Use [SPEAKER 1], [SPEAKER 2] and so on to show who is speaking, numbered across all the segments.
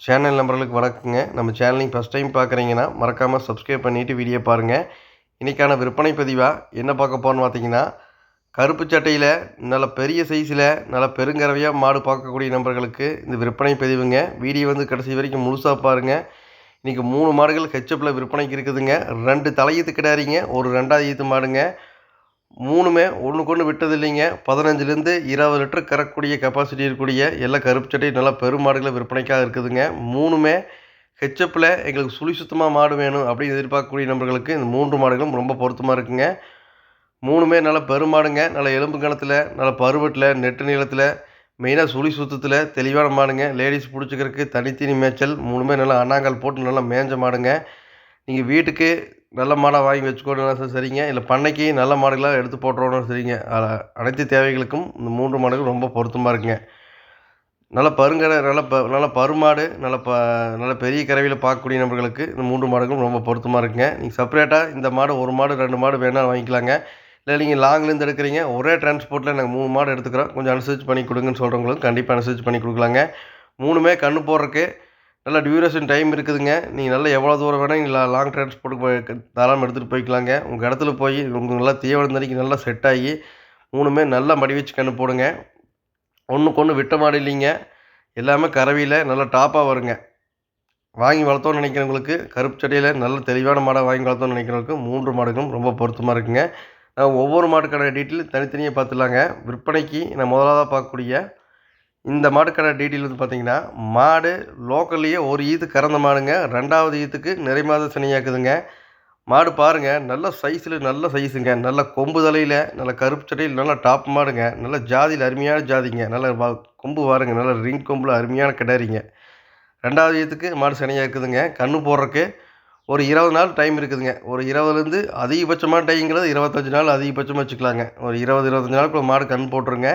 [SPEAKER 1] Channel நம்பர்களுக்கு வணக்கங்க. நம்ம சேனலையும் ஃபஸ்ட் டைம் பார்க்குறீங்கன்னா மறக்காமல் சப்ஸ்கிரைப் பண்ணிவிட்டு வீடியோ பாருங்கள். இன்றைக்கான விற்பனை பதிவாக என்ன பார்க்க போகிறோன்னு பார்த்தீங்கன்னா, கருப்பு சட்டையில் நல்ல பெரிய சைஸில் நல்ல பெருங்கறவையாக மாடு பார்க்கக்கூடிய நபர்களுக்கு இந்த விற்பனை பதிவுங்க. வீடியோ வந்து கடைசி வரைக்கும் முழுசாக பாருங்கள். இன்றைக்கி 3 மாடுகள் ஹெச்எப்பில் விற்பனைக்கு இருக்குதுங்க. 2 தலையீத்து கிடாரிங்க, ஒரு 2வது ஈத்து மாடுங்க. 3மே ஒன்றுக்கொன்று விட்டது இல்லைங்க. 15லேருந்து 20 லிட்டர் கறக்கக்கூடிய கெப்பாசிட்டி இருக்கக்கூடிய எல்லா கருப்பு சட்டை நல்லா பெருமாடுகளை விற்பனைக்காக இருக்குதுங்க. 3மே ஹெச்எப்பில் எங்களுக்கு சுழி சுத்தமாக மாடு வேணும் அப்படின்னு எதிர்பார்க்கக்கூடிய நபர்களுக்கு இந்த 3 மாடுகளும் ரொம்ப பொருத்தமாக இருக்குங்க. 3மே நல்லா பெருமாடுங்க. நல்ல எலும்பு கணத்தில், நல்ல பருவத்தில், நெட்டு நீளத்தில், மெயினாக சுழி சுத்தத்தில் தெளிவான மாடுங்க. லேடிஸ் பிடிச்சிக்கிறதுக்கு தனித்தனி மேய்ச்சல். 3மே நல்லா அண்ணாங்கால் போட்டு நல்லா மேய்ஞ்ச மாடுங்க. நீங்கள் வீட்டுக்கு நல்ல மாடாக வாங்கி வச்சுக்கோணும் சரிங்க, இல்லை பண்ணைக்கு நல்ல மாடுகளாக எடுத்து போட்டுறணும் சரிங்க. அனைத்து தேவைகளுக்கும் இந்த 3 மாடுகள் ரொம்ப பொருத்தமாக இருக்குங்க. நல்ல பருங்கடை, நல்ல பருமாடு, நல்ல பெரிய கறவையில் பார்க்கக்கூடிய நபர்களுக்கு இந்த 3 மாடுகளும் ரொம்ப பொருத்தமாக இருக்குங்க. நீங்கள் செப்பரேட்டாக இந்த மாடு 1 மாடு 2 மாடு வேணாலும் வாங்கிக்கலாங்க. இல்லை நீங்கள் லாங்லேருந்து எடுக்கிறீங்க, ஒரே டிரான்ஸ்போர்ட்டில் நாங்கள் 3 மாடு எடுத்துக்கிறோம், கொஞ்சம் அனுசரித்து பண்ணி கொடுங்கன்னு சொல்கிறவங்களுக்கு கண்டிப்பாக அனுசரித்து பண்ணி கொடுக்கலாங்க. 3மே கன்று போடுறதுக்கு நல்ல டியூரேஷன் டைம் இருக்குதுங்க. நீங்கள் நல்லா எவ்வளோ தூரம் வேணால் நீங்கள் லாங் டிரான்ஸ்போர்ட்டுக்கு தாராளமாக எடுத்துகிட்டு போய்க்கலாங்க. உங்கள் இடத்துல போய் உங்களுக்கு நல்லா தீவனம் தண்ணிக்கு நல்லா செட் ஆகி 3மே நல்லா மடி வச்சு கன்று போடுங்க. ஒன்றுக்கு ஒன்று விட்ட மாடு இல்லைங்க. எல்லாமே கறவையில் நல்லா டாப்பாக வருங்க. வாங்கி வளர்த்தோன்னு நினைக்கிறவங்களுக்கு, கருப்பு சட்டையில் நல்ல தெளிவான மாடாக வாங்கி வளர்த்தோன்னு நினைக்கிறவங்களுக்கு 3 மாடுகளும் ரொம்ப பொருத்தமாக இருக்குங்க. ஒவ்வொரு மாட்டுக்கான டீட்டெயில் தனித்தனியாக பார்த்துலாங்க. விற்பனைக்கு நான் முதலாவதாக பார்க்கக்கூடிய இந்த மாட்டுக்கான டீட்டெயில் வந்து பார்த்தீங்கன்னா, மாடு லோக்கல்லையே ஒரு ஈத்து கறந்த மாடுங்க. 2வது ஈத்துக்கு நிறை மாத சினையாக்குதுங்க. மாடு பாருங்கள், நல்ல சைஸில் நல்ல சைஸுங்க. நல்ல கொம்பு தலையில், நல்ல கருப்பு சட்டையில் நல்ல டாப் மாடுங்க. நல்ல ஜாதியில் அருமையான ஜாதிங்க. நல்ல கொம்பு பாருங்கள், நல்ல ரிங் கொம்பில் அருமையான கிடாரிங்க. 2வது ஈத்துக்கு மாடு சினையாக்குதுங்க. கன்று போடுறதுக்கு ஒரு 20 நாள் டைம் இருக்குதுங்க. ஒரு 20லேருந்து அதிகபட்சமான டைம்ங்கிறது 25 நாள் அதிகபட்சமாக வச்சுக்கலாங்க. ஒரு 20-25 நாளுக்குள்ள மாடு கன்று போட்டுருங்க.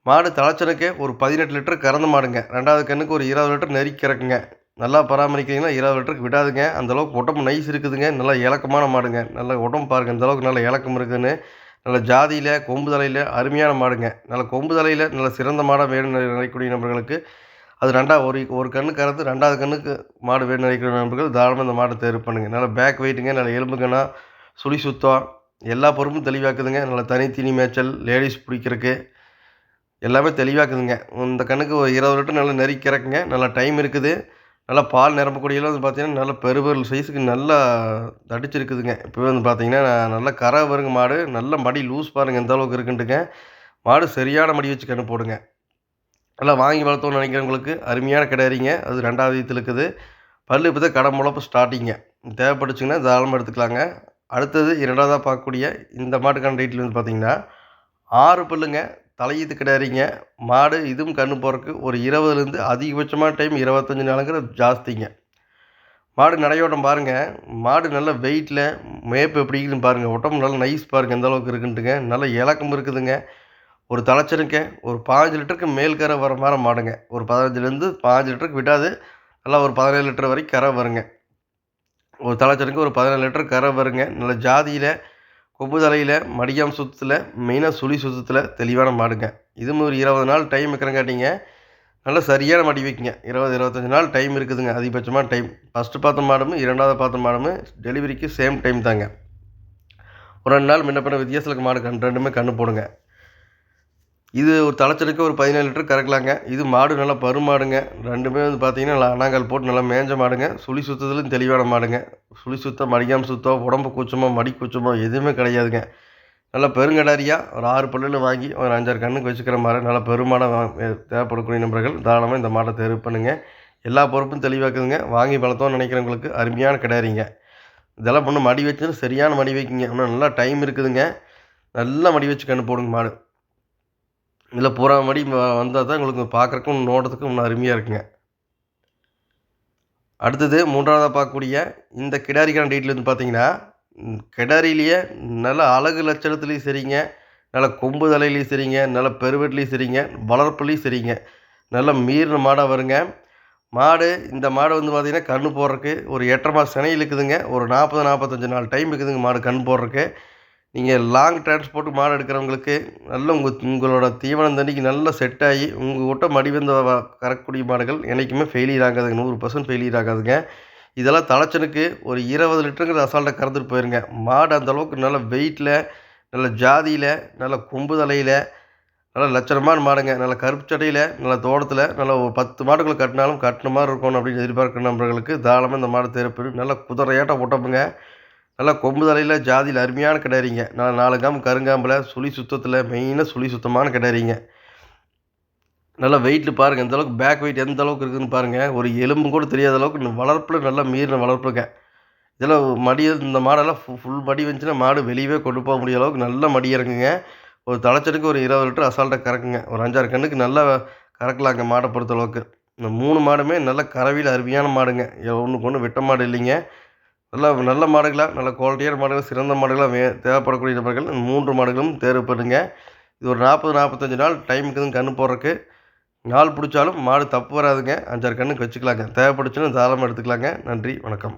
[SPEAKER 1] மாடு தலைச்சனுக்கு ஒரு 18 லிட்டர் கறந்த மாடுங்க. 2வது கன்றுக்கு ஒரு 20 லிட்டர் நெருக்கி கறக்குங்க. நல்லா பராமரிக்கிறீங்கன்னா 20 லிட்டருக்கு விடாதுங்க. அந்தளவுக்கு உடம்பு நைஸ் இருக்குதுங்க. நல்லா இலக்கமான மாடுங்க. நல்லா உடம்பு பாருங்கள் அந்தளவுக்கு நல்ல இலக்கம் இருக்குதுன்னு. நல்ல ஜாதியில், கொம்பு தலையில் அருமையான மாடுங்க. நல்ல கொம்பு தலையில் நல்ல சிறந்த மாடாக வேணும்னு நினைக்கக்கூடிய நபர்களுக்கு அது ஒரு கன்று கறந்து 2வது கன்றுக்கு மாடு வேணும்னு நினைக்கிற நபர்கள் தாராளமாக இந்த மாட்டை தேர்வு பண்ணுங்கள். நல்லா பேக் வெயிட்டுங்க, நல்ல எலும்பு கணம், சுழி சுத்தம், எல்லா பொறுப்பும் தெளிவாக்குதுங்க. நல்ல தனித்தனி மேய்ச்சல், லேடிஸ் பிடிக்கிறதுக்கு எல்லாமே தெளிவாக்குதுங்க. இந்த கன்றுக்கு ஒரு 20 லிட்டர் நல்லா நெருக்கி கறக்குங்க. நல்லா டைம் இருக்குது. நல்லா பால் நிரம்பக்கூடியலாம் வந்து பார்த்தீங்கன்னா, நல்ல பெருவிரல் சைஸுக்கு நல்லா தடிச்சிருக்குதுங்க. இப்போவே வந்து பார்த்தீங்கன்னா, நல்லா கரை வருங்க மாடு. நல்ல மடி லூஸ் பாருங்கள் எந்த அளவுக்கு இருக்குன்ட்டுங்க. மாடு சரியான மடி வச்சு கன்று போடுங்க. நல்லா வாங்கி வளர்த்தோன்னு நினைக்கிறவங்களுக்கு அருமையான கிடாரிங்க. அது 2வது ஈத்துல இருக்குது. பல்லு இப்போ தான் கடை முளப்பு ஸ்டார்டிங்க. தேவைப்பட்டுச்சுங்கன்னா தாராளமாக எடுத்துக்கலாங்க. அடுத்தது 2வதாக பார்க்கக்கூடிய இந்த மாட்டுக்கான டீட்டெயில் வந்து பார்த்தீங்கன்னா, 6 பல்லுங்க. தலையீத்து கிடாரிங்க. மாடு இதுவும் கன்று போடுறதுக்கு ஒரு 20லேருந்து அதிகபட்சமான டைம் 25 நாளுங்கிறது ஜாஸ்திங்க. மாடு நடையோட்டம் பாருங்கள். மாடு நல்ல வெயிட்டில் மேய்ப்பு எப்படி இருக்குதுன்னு பாருங்கள். உடம்பு நல்லா நைஸ் பாருங்கள் எந்த அளவுக்கு இருக்குன்ட்டுங்க. நல்ல இலக்கம் இருக்குதுங்க. ஒரு தலைச்சனுக்கு ஒரு 15 லிட்டருக்கு மேல் கரை வர மாதிரி மாடுங்க. ஒரு 15லேருந்து 15 லிட்டருக்கு விடாது. நல்லா ஒரு 17 லிட்டர் வரைக்கும் கரை வருங்க. ஒரு தலைச்சனுக்கு ஒரு 17 லிட்டர் கரை வருங்க. நல்ல ஜாதியில், கொம்பு தலையில், மடியாம் சுத்தத்தில், மெயினாக சுழி சுத்தத்தில் தெளிவான மாடுங்க. இதுவும் ஒரு 20 நாள் டைம் இருக்கிறங்காட்டிங்க நல்லா சரியான மடி வைக்குங்க. 20-25 நாள் டைம் இருக்குதுங்க அதிகபட்சமான டைம். ஃபஸ்ட்டு பார்த்த மாடும் 2வது பார்த்த மாடும் டெலிவரிக்கு சேம் டைம் தாங்க. ஒரு 2 நாள் முன்ன பின்ன வித்தியாசத்துக்கு மாடு 2மே கன்று போடுங்க. இது ஒரு தலைச்சனுக்கு ஒரு 17 லிட்டர் கறக்கலாங்க. இது மாடு நல்லா பருமாடுங்க. 2மே வந்து பார்த்தீங்கன்னா நல்லா அண்ணாங்கால் போட்டு நல்லா மேய்ஞ்ச மாடுங்க. சுழி சுத்தத்துலையும் தெளிவான மாடுங்க. சுழி சுத்தம், மடிக்காமல் சுத்தம், உடம்பு கூச்சமோ மடி கூச்சமோ எதுவுமே கிடையாதுங்க. நல்லா பெருங்கடாரியாக ஒரு 6 பல்லில் வாங்கி ஒரு 5-6 கன்றுக்கு வச்சுக்கிற மாதிரி நல்லா பெருமாடாக தேவைப்படக்கூடிய நபர்கள் தாராளமாக இந்த மாட்டை தேர்வு பண்ணுங்கள். எல்லா பொறுப்பும் தெளிவாக்குதுங்க. வாங்கி வளர்த்தோன்னு நினைக்கிறவங்களுக்கு அருமையான கிடாரிங்க. இதெல்லாம் பொண்ணு மடி வச்சுன்னு சரியான மடி வைக்குங்க. இன்னும் நல்லா டைம் இருக்குதுங்க. நல்லா மடி வச்சு கன்று போடுங்க மாடு. இதில் பூரா மடி வந்தால் தான் உங்களுக்கு பார்க்குறக்கும் நோட்டத்துக்கும் இன்னும் அருமையாக இருக்குங்க. அடுத்தது 3வதாக பார்க்கக்கூடிய இந்த கிடாரிக்கான டீட்டெயில் வந்து பார்த்தீங்கன்னா, கிடாரிலேயே நல்ல அழகு லட்சணத்துலேயும் சரிங்க, நல்ல கொம்பு தலையிலையும் சரிங்க, நல்ல பெருவெட்லேயும் சரிங்க, வளர்ப்புலேயும் சரிங்க, நல்ல மீறின மாடாக வருங்க. இந்த மாடு வந்து பார்த்திங்கன்னா கன்று போடுறதுக்கு ஒரு 8.5 மாதம் சினையில் இருக்குதுங்க. ஒரு 40-45 நாள் டைம் இருக்குதுங்க மாடு கன்று போடுறதுக்கு. நீங்கள் லாங் டிரான்ஸ்போர்ட் மாடு எடுக்கிறவங்களுக்கு நல்ல உங்களோட தீவனம் தண்ணிக்கு நல்லா செட் ஆகி உங்கள்கிட்ட மடிவந்த கறக்கக்கூடிய மாடுகள் என்றைக்குமே ஃபெயிலியர் ஆகாதுங்க. 100% ஃபெயிலியர் ஆகாதுங்க. இதெல்லாம் தலைச்சனுக்கு ஒரு 20 லிட்டருங்கிற அசால்ட்டாக கறந்துட்டு போயிருங்க. மாடு அந்தளவுக்கு நல்ல வெயிட்டில், நல்ல ஜாதியில், நல்ல கொம்பு தலையில், நல்ல லட்சணமான மாடுங்க. நல்ல கருப்பு சட்டையில், நல்ல தோட்டத்தில், நல்ல ஒரு 10 மாடுகளை கட்டினாலும் கட்டின மாதிரி இருக்கணும் அப்படின்னு எதிர்பார்க்குற நண்பர்களுக்கு தாராளமாக இந்த மாடு தேவைப்படும். நல்ல குதிரையாட்டம் ஒட்டப்புங்க. நல்லா கொம்பு தலையில் ஜாதியில் அருமையான கிடாரிங்க. நல்லா 4 காம்பு கருங்காம்பில் சுழி சுத்தத்தில் மெயினாக சுழி சுத்தமான கிடாரிங்க. நல்லா வெயிட்டில் பாருங்கள் எந்தளவுக்கு பேக் வெயிட் எந்த அளவுக்கு இருக்குதுன்னு பாருங்கள். ஒரு எலும்பு கூட தெரியாத அளவுக்கு வளர்ப்பில் நல்லா மீறின வளர்ப்புங்க. இதெல்லாம் இந்த மாடெல்லாம் ஃபுல் மடி வந்துச்சுன்னா மாடு வெளியவே கொண்டு போக முடிய அளவுக்கு நல்ல மடி இறங்குங்க. ஒரு தலைச்சனுக்கு ஒரு 20 லிட்டர் அசால்ட்டாக கறக்குங்க. ஒரு 5, 6 கண்ணுக்கு நல்லா கறக்கலாங்க மாடை பொறுத்தளவுக்கு. இந்த 3 மாடுமே நல்ல கறவையில் அருமையான மாடுங்க. ஒன்றுக்கு ஒன்று விட்ட மாடு இல்லைங்க. நல்ல நல்ல மாடுகளாக, நல்ல குவாலிட்டியான மாடுகள், சிறந்த மாடுகளாக தேவைப்படக்கூடிய நபர்கள் 3 மாடுகளும் தேர்வு பண்ணுங்க. இது ஒரு 40, 45 நாள் டைம் இருக்குதுங்க கன்று போடுறதுக்கு. நாள் பிடிச்சாலும் மாடு தப்பு வராதுங்க. 5, 6 கன்றுக்கு வச்சுக்கலாங்க. தேவைப்பட்டுச்சுன்னா தாராளமாக எடுத்துக்கலாங்க. நன்றி, வணக்கம்.